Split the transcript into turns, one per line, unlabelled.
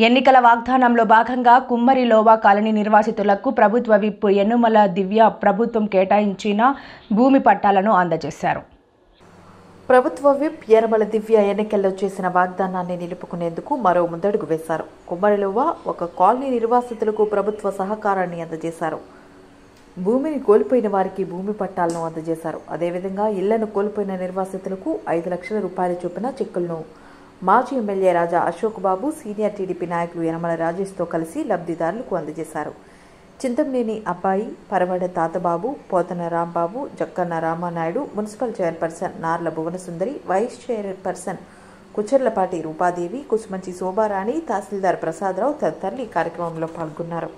ఎన్నికల వాగ్దానంలో భాగంగా కుమ్మరి లోవా కాలనీ నిర్వాసితులకు ప్రభుత్వ విప్ యనుమల దివ్య ప్రభుత్వం కేటాయించిన భూమి పట్టాలను అందజేశారు.
ప్రభుత్వ విప్ యనుమల దివ్య ఎన్నికల్లో చేసిన వాగ్దానాన్ని నిలుపుకునేందుకు మరో ముందడుగు వేశారు. కుమ్మరి లోవా ఒక కాలనీ నిర్వాసితులకు ప్రభుత్వ సహకారాన్ని అందజేశారు. భూమిని కోల్పోయిన వారికి భూమి పట్టాలను అందజేశారు. అదేవిధంగా ఇళ్లను కోల్పోయిన నిర్వాసితులకు 5 లక్షల రూపాయల చొప్పున చెక్కులను మాజీ ఎమ్మెల్యే రాజా అశోక్ బాబు, సీనియర్ టీడీపీ నాయకులు యనమల రాజేష్తో కలిసి లబ్ధిదారులకు అందజేశారు. Chintamaneni Abbayi, Paravada Tatababu, Pothana Rambabu, Jakkanna Ramanaidu, municipal chairperson Narla Bhuvanasundari, vice chairperson Kucharlapati Rupadevi, Kusumanchi Shobharani, తహసీల్దార్ ప్రసాదరావు తదితరులు ఈ కార్యక్రమంలో పాల్గొన్నారు.